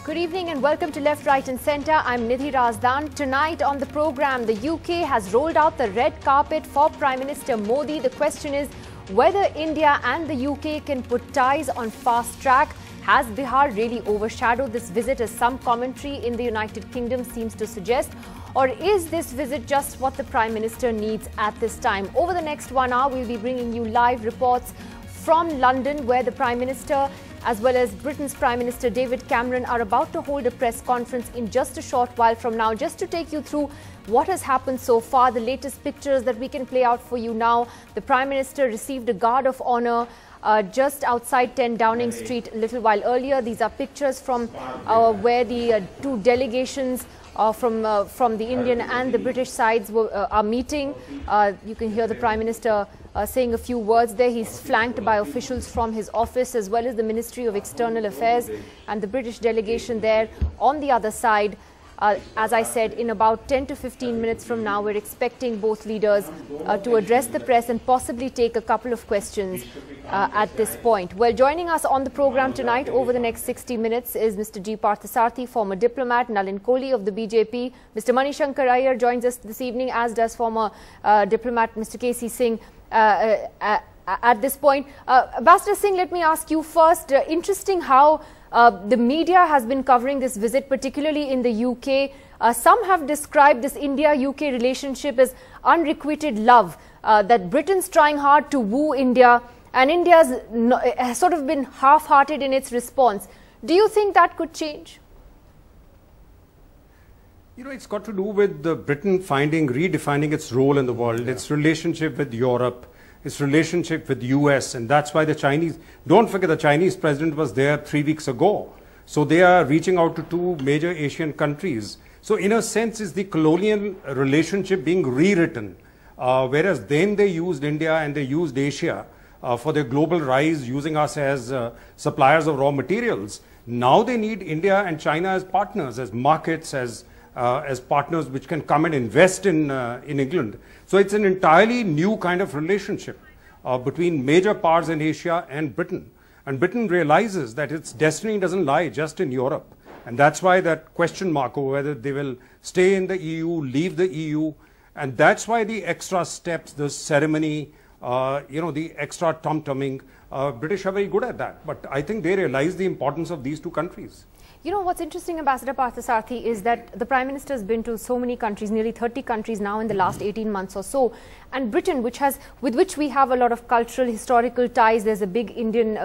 Good evening and welcome to Left, Right and Centre. I'm Nidhi Razdan. Tonight on the programme, the UK has rolled out the red carpet for Prime Minister Modi. The question is whether India and the UK can put ties on fast track. Has Bihar really overshadowed this visit, as some commentary in the United Kingdom seems to suggest? Or is this visit just what the Prime Minister needs at this time? Over the next 1 hour, we'll be bringing you live reports from London, where the Prime Minister as well as Britain's Prime Minister David Cameron are about to hold a press conference in just a short while from now, just to take you through what has happened so far, the latest pictures that we can play out for you now. The Prime Minister received a guard of honour just outside 10 Downing Street a little while earlier. These are pictures from where the two delegations from the Indian and the British sides are meeting. You can hear the Prime Minister saying a few words there. He's flanked by officials from his office as well as the Ministry of External Affairs and the British delegation there on the other side. As I said, in about 10 to 15 minutes from now, we're expecting both leaders to address the press and possibly take a couple of questions at this point. Well, joining us on the program tonight over the next 60 minutes is Mr. G. Parthasarathy, former diplomat, Nalin Kohli of the BJP. Mr. Manishankar Iyer joins us this evening, as does former diplomat Mr. K.C. Singh. At this point, Ambassador Singh, let me ask you first. Interesting how the media has been covering this visit, particularly in the UK. Some have described this India-UK relationship as unrequited love, that Britain's trying hard to woo India and India's has sort of been half-hearted in its response. Do you think that could change? You know, it's got to do with Britain redefining its role in the world, its relationship with Europe, its relationship with the US, and that's why the Chinese, don't forget the Chinese president was there 3 weeks ago. So they are reaching out to two major Asian countries. So in a sense, is the colonial relationship being rewritten, whereas then they used India and they used Asia for their global rise, using us as suppliers of raw materials. Now they need India and China as partners, as markets, as partners which can come and invest in England. So it's an entirely new kind of relationship between major powers in Asia and Britain. And Britain realizes that its destiny doesn't lie just in Europe. And that's why that question mark over whether they will stay in the EU, leave the EU. And that's why the extra steps, the ceremony, the extra tom-tomming, British are very good at that. But I think they realize the importance of these two countries. You know, what's interesting, Ambassador Parthasarathy, is that the Prime Minister has been to so many countries, nearly 30 countries now in the last 18 months or so. And Britain, with which we have a lot of cultural, historical ties, there's a big Indian,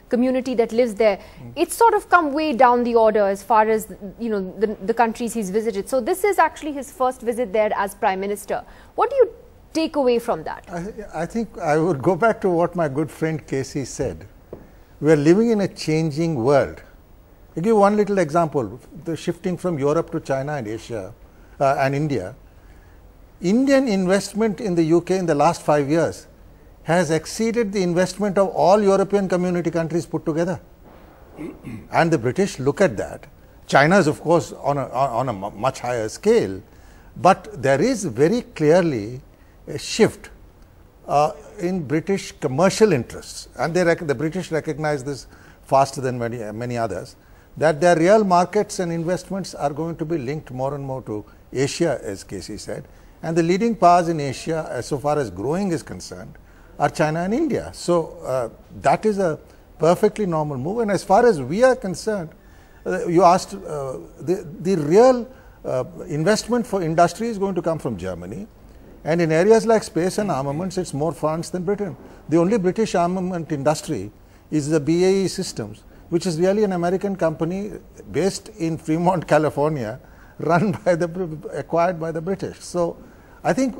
community that lives there. It's sort of come way down the order as far as, the countries he's visited. So this is actually his first visit there as Prime Minister. What do you take away from that? I think I would go back to what my good friend Casey said. We are living in a changing world. I'll give one little example, the shifting from Europe to China and Asia and India. Indian investment in the UK in the last 5 years has exceeded the investment of all European community countries put together. And the British look at that. China is, of course, on a much higher scale, but there is very clearly a shift in British commercial interests, and the British recognize this faster than many others, that their real markets and investments are going to be linked more and more to Asia, as Casey said. And the leading powers in Asia, as so far as growing is concerned, are China and India. So that is a perfectly normal move. And as far as we are concerned, you asked, the real investment for industry is going to come from Germany. And in areas like space and armaments, it's more France than Britain. The only British armament industry is the BAE Systems, which is really an American company based in Fremont, California, acquired by the British. So I think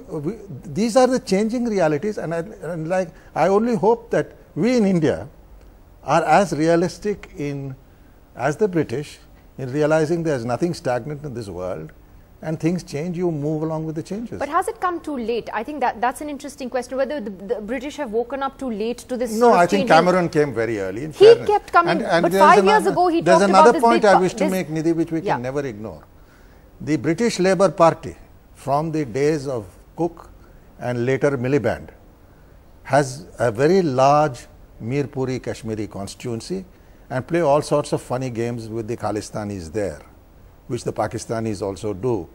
these are the changing realities, and I only hope that we in India are as realistic as the British in realizing there is nothing stagnant in this world. And things change, you move along with the changes. But has it come too late? I think that's an interesting question, whether the British have woken up too late to this. No, I think Cameron came very early. He kept coming, but 5 years ago he talked about this. There's another point I wish to make, Nidhi, which we can never ignore. The British Labour Party, from the days of Cook and later Miliband, has a very large Mirpuri Kashmiri constituency, and play all sorts of funny games with the Khalistanis there, which the Pakistanis also do.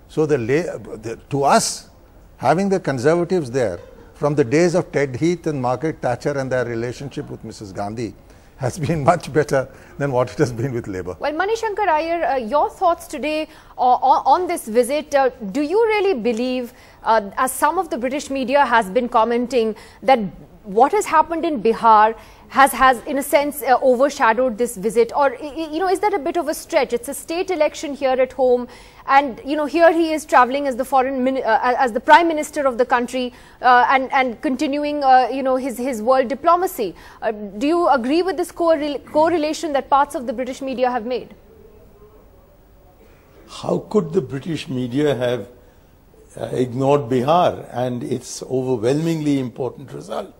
So to us, having the conservatives there from the days of Ted Heath and Margaret Thatcher and their relationship with Mrs. Gandhi has been much better than what it has been with Labour. Well, Manishankar Iyer, your thoughts today on this visit. Do you really believe, as some of the British media has been commenting, that what has happened in Bihar has in a sense overshadowed this visit? Or, is that a bit of a stretch? It's a state election here at home, and, here he is traveling as the as the Prime Minister of the country and continuing, his world diplomacy. Do you agree with this correlation that parts of the British media have made? How could the British media have ignored Bihar and its overwhelmingly important result?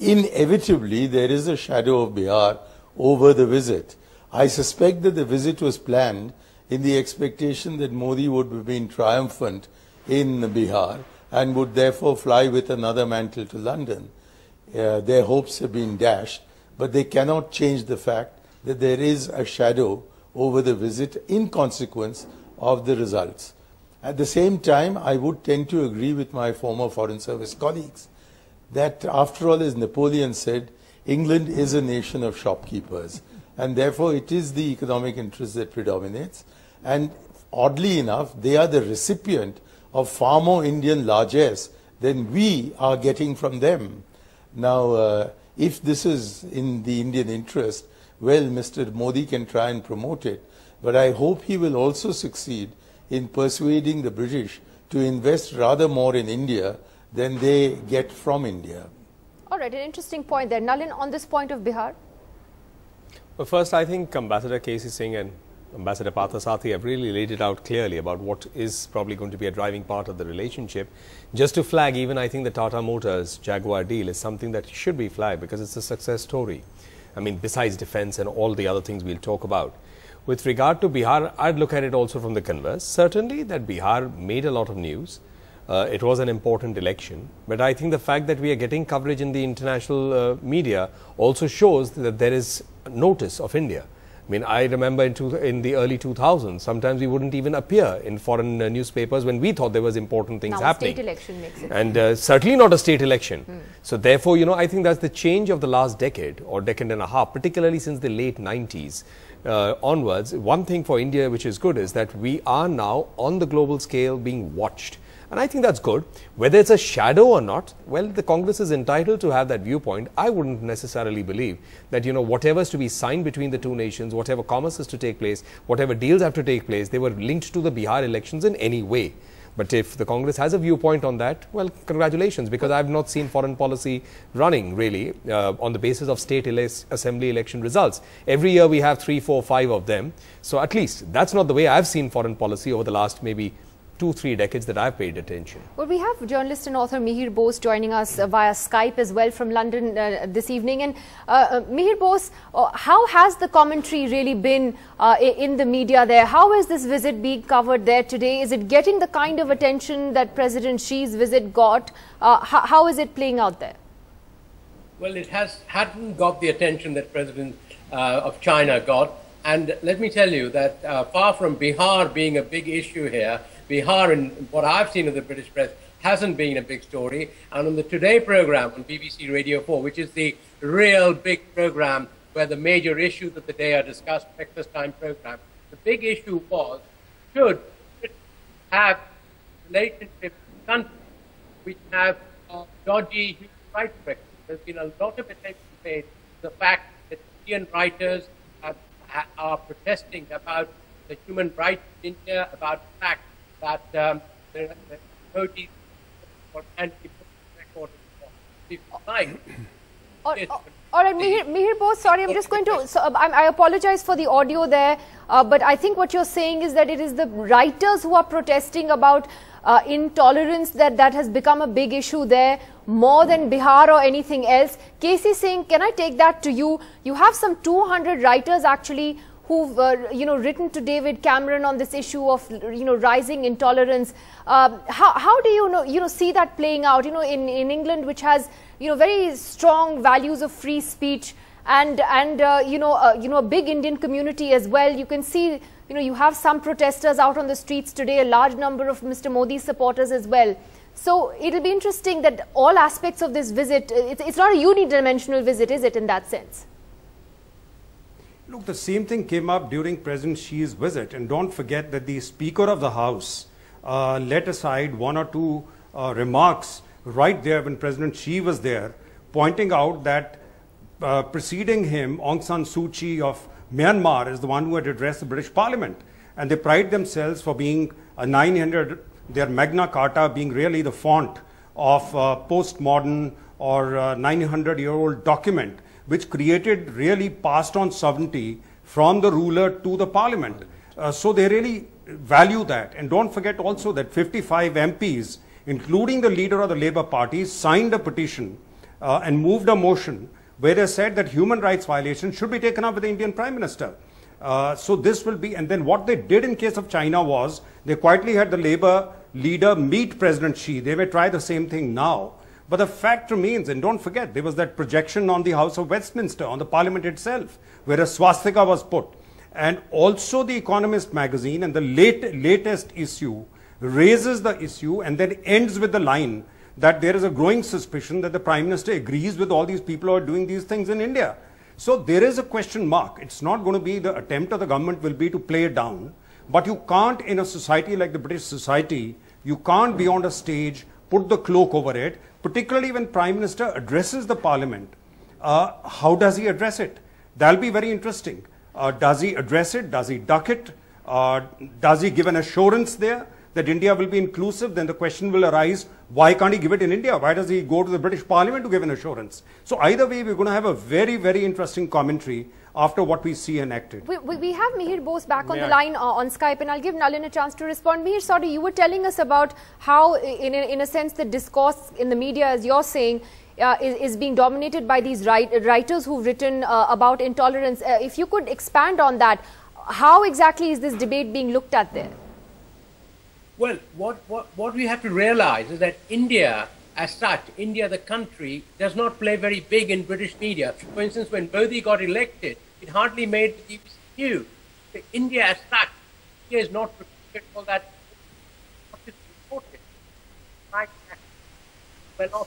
Inevitably, there is a shadow of Bihar over the visit. I suspect that the visit was planned in the expectation that Modi would have been triumphant in Bihar and would therefore fly with another mantle to London. Their hopes have been dashed, but they cannot change the fact that there is a shadow over the visit in consequence of the results. At the same time, I would tend to agree with my former Foreign Service colleagues that, after all, as Napoleon said, England is a nation of shopkeepers, and therefore it is the economic interest that predominates. And oddly enough, they are the recipient of far more Indian largesse than we are getting from them. Now, if this is in the Indian interest, well, Mr. Modi can try and promote it, but I hope he will also succeed in persuading the British to invest rather more in India than they get from India. All right, an interesting point there. Nalin, on this point of Bihar? Well, first, I think Ambassador K.C. Singh and Ambassador Parthasarathy have really laid it out clearly about what is probably going to be a driving part of the relationship. Just to flag, even I think the Tata Motors Jaguar deal is something that should be flagged because it's a success story. I mean, besides defense and all the other things we'll talk about. With regard to Bihar, I'd look at it also from the converse. Certainly that Bihar made a lot of news. It was an important election, but I think the fact that we are getting coverage in the international media also shows that there is notice of India. I mean, I remember in the early 2000s, sometimes we wouldn't even appear in foreign newspapers when we thought there was important things happening. State election makes it. And certainly not a state election. So therefore, I think that's the change of the last decade or decade and a half, particularly since the late 90s. Onwards. One thing for India which is good is that we are now on the global scale being watched. And I think that's good. Whether it's a shadow or not, well, the Congress is entitled to have that viewpoint. I wouldn't necessarily believe that, whatever is to be signed between the two nations, whatever commerce is to take place, whatever deals have to take place, they were linked to the Bihar elections in any way. But if the Congress has a viewpoint on that, well, congratulations, because I've not seen foreign policy running really on the basis of state assembly election results. Every year we have 3, 4, 5 of them. So at least that's not the way I've seen foreign policy over the last maybe 2-3 decades that I've paid attention. Well, we have journalist and author Mihir Bose joining us via Skype as well from London this evening. And Mihir Bose, how has the commentary really been in the media there? How is this visit being covered there today? Is it getting the kind of attention that President Xi's visit got? How is it playing out there? Well, it hadn't got the attention that President of China got. And let me tell you that far from Bihar being a big issue here, Bihar, in what I've seen of the British press, hasn't been a big story. And on the Today program on BBC Radio 4, which is the real big program where the major issues of the day are discussed, breakfast time program, the big issue was, should Britain have relationships with countries which have dodgy human rights records? There's been a lot of attention paid to the fact that Indian writers are protesting about the human rights in India, about the fact that the Modi for anti-record. All right, Mihir Bose, sorry, I'm just going to, I apologize for the audio there, but I think what you're saying is that it is the writers who are protesting about intolerance that has become a big issue there, more than Bihar or anything else. K.C. Singh, can I take that to you? You have some 200 writers actually who've written to David Cameron on this issue of rising intolerance. How do you see that playing out? In England, which has very strong values of free speech, and a big Indian community as well. You can see, you have some protesters out on the streets today, a large number of Mr. Modi's supporters as well. So it'll be interesting that all aspects of this visit, it's not a unidimensional visit, is it, in that sense? Look, the same thing came up during President Xi's visit, and don't forget that the Speaker of the House let aside one or two remarks right there when President Xi was there, pointing out that preceding him, Aung San Suu Kyi of Myanmar is the one who had addressed the British Parliament, and they pride themselves for being a 900, their Magna Carta being really the font of postmodern or 900-year-old document, which created really passed on sovereignty from the ruler to the parliament. So they really value that. And don't forget also that 55 MPs, including the leader of the Labour Party, signed a petition and moved a motion where they said that human rights violations should be taken up with the Indian Prime Minister. So this will be, and then what they did in case of China was, they quietly had the Labour leader meet President Xi. They may try the same thing now. But the fact remains, and don't forget, there was that projection on the House of Westminster, on the Parliament itself, where a swastika was put. And also the Economist magazine and the latest issue raises the issue and then ends with the line that there is a growing suspicion that the Prime Minister agrees with all these people who are doing these things in India. So there is a question mark. It's not going to be the attempt of the government will be to play it down. But you can't, in a society like the British society, you can't be on a stage, put the cloak over it, particularly when Prime Minister addresses the Parliament. How does he address it? That'll be very interesting. Does he address it? Does he duck it? Does he give an assurance there that India will be inclusive? Then the question will arise, why can't he give it in India? Why does he go to the British Parliament to give an assurance? So either way, we're going to have a very, very interesting commentary after what we see enacted. We have Mihir Bose back on the line on Skype, and I'll give Nalin a chance to respond. Mihir, sorry, you were telling us about how, in a sense, the discourse in the media, as you're saying, is being dominated by these writers who've written about intolerance. If you could expand on that, how exactly is this debate being looked at there? Well, what we have to realize is that India, as such, India the country, does not play very big in British media. For instance, when Modi got elected, it hardly made the BBC news. India as such, India is not prepared for that. What is reported? Well,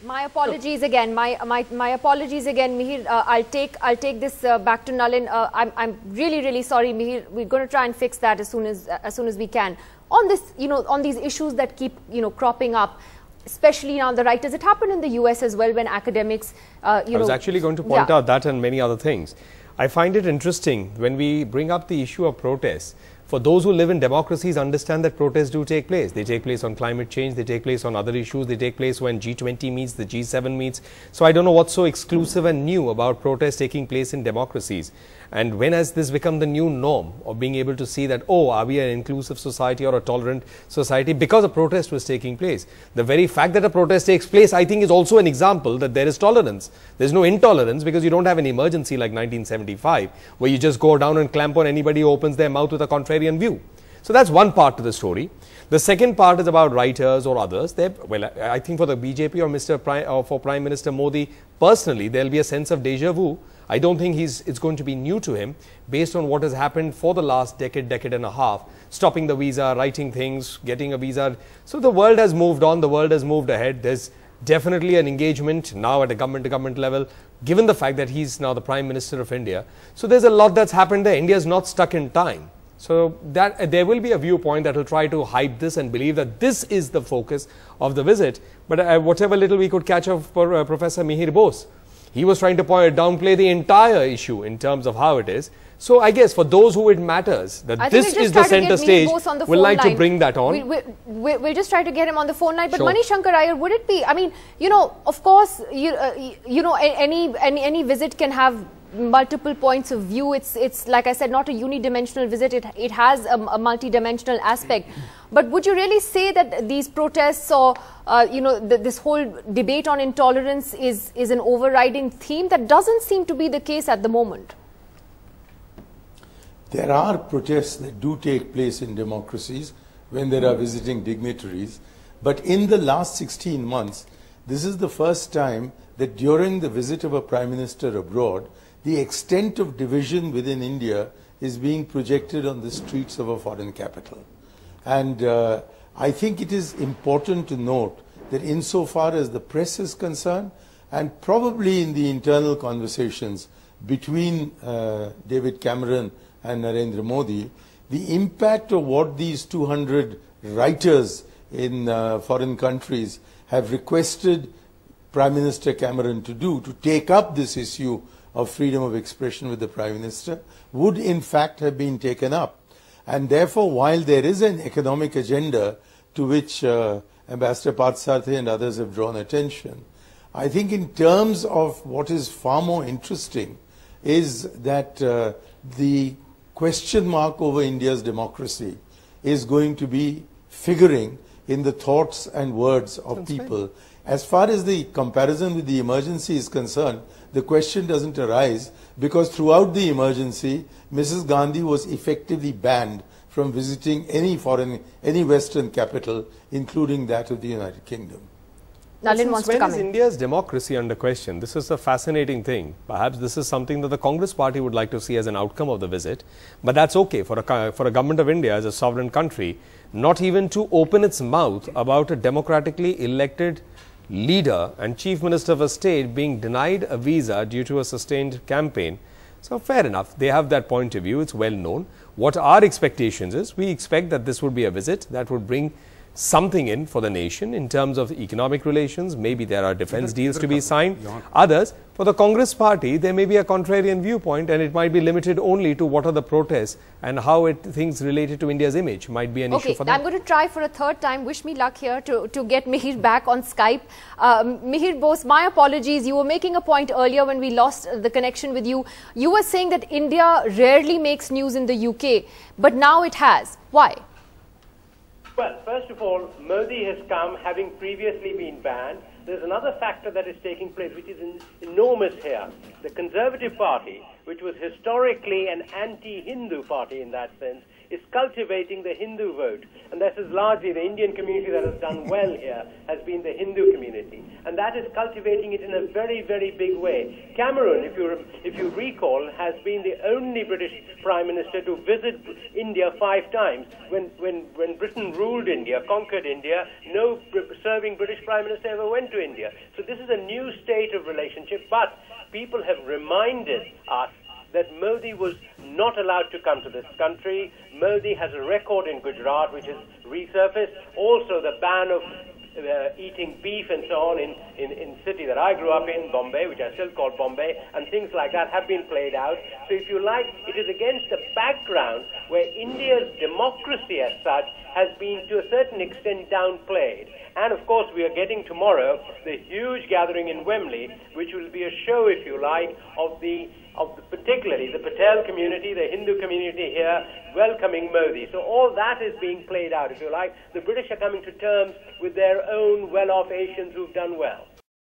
my apologies again. My apologies again, Mihir. I'll take this back to Nalin. I'm really sorry, Mihir. We're going to try and fix that as soon as we can. On this, on these issues that keep cropping up, especially now the writers. It happened in the US as well when academics. I was actually going to point out that and many other things. I find it interesting when we bring up the issue of protests. For those who live in democracies, understand that protests do take place. They take place on climate change, they take place on other issues, they take place when G20 meets, the G7 meets. So I don't know what's so exclusive and new about protests taking place in democracies. And when has this become the new norm of being able to see that, oh, are we an inclusive society or a tolerant society? Because a protest was taking place. The very fact that a protest takes place, I think, is also an example that there is tolerance. There's no intolerance because you don't have an emergency like 1975 where you just go down and clamp on anybody who opens their mouth with a contrarian view. So that's one part to the story. The second part is about writers or others. Well, I think for the BJP or for Prime Minister Modi, personally, there'll be a sense of deja vu. I don't think it's going to be new to him based on what has happened for the last decade and a half, stopping the visa, writing things, getting a visa. So the world has moved on, the world has moved ahead. There's definitely an engagement now at a government-to-government level, given the fact that he's now the Prime Minister of India. So there's a lot that's happened there. India is not stuck in time. So that there will be a viewpoint that will try to hype this and believe that this is the focus of the visit. But whatever little we could catch of Professor Mihir Bose, he was trying to downplay the entire issue in terms of how it is. So I guess for those who it matters that this is the center stage, we'll like to bring that on. We'll just try to get him on the phone line. But sure. Mani Shankar Iyer, would it be? I mean, of course, any visit can have multiple points of view. It's like I said, not a unidimensional visit. It has a multidimensional aspect. But would you really say that these protests or this whole debate on intolerance is an overriding theme? That doesn't seem to be the case at the moment. There are protests that do take place in democracies when there are visiting dignitaries. But in the last 16 months, this is the first time that during the visit of a Prime Minister abroad, the extent of division within India is being projected on the streets of a foreign capital. And I think it is important to note that insofar as the press is concerned, and probably in the internal conversations between David Cameron and Narendra Modi, the impact of what these 200 writers in foreign countries have requested Prime Minister Cameron to do, to take up this issue of freedom of expression with the Prime Minister, would in fact have been taken up. And therefore, while there is an economic agenda to which Ambassador Parthasarathy and others have drawn attention, I think in terms of what is far more interesting is that the question mark over India's democracy is going to be figuring in the thoughts and words of people. As far as the comparison with the emergency is concerned, the question doesn't arise because throughout the emergency, Mrs. Gandhi was effectively banned from visiting any Western capital, including that of the United Kingdom. Nalin wants to come in. When is India's democracy under question? This is a fascinating thing. Perhaps this is something that the Congress party would like to see as an outcome of the visit. But that's okay for a government of India as a sovereign country, not even to open its mouth about a democratically elected leader and chief minister of a state being denied a visa due to a sustained campaign. So fair enough, they have that point of view, it's well known. What our expectations is, we expect that this would be a visit that would bring something in for the nation in terms of economic relations. Maybe there are defense deals to be signed. Others, for the Congress party, there may be a contrarian viewpoint and it might be limited only to what are the protests and how things related to India's image might be an issue for them. I'm going to try for a third time. Wish me luck here to get Mihir back on Skype. Mihir Bose, my apologies. You were making a point earlier when we lost the connection with you. You were saying that India rarely makes news in the UK, but now it has. Why? Well, first of all, Modi has come having previously been banned. There's another factor that is taking place, which is enormous here. The Conservative Party, which was historically an anti-Hindu party in that sense, is cultivating the Hindu vote. And this is largely the Indian community that has done well here, has been the Hindu community. And that is cultivating it in a very, very big way. Cameron, if you recall, has been the only British Prime Minister to visit India 5 times. When Britain ruled India, conquered India, no serving British Prime Minister ever went to India. So this is a new state of relationship, but people have reminded us that Modi was not allowed to come to this country. Modi has a record in Gujarat, which has resurfaced. Also, the ban of eating beef and so on in city that I grew up in, Bombay, which I still call Bombay, and things like that have been played out. So if you like, it is against a background where India's democracy as such has been to a certain extent downplayed. And of course, we are getting tomorrow the huge gathering in Wembley, which will be a show, if you like, of particularly the Patel community, the Hindu community here, welcoming Modi. So all that is being played out, if you like. The British are coming to terms with their own well-off Asians who've done well.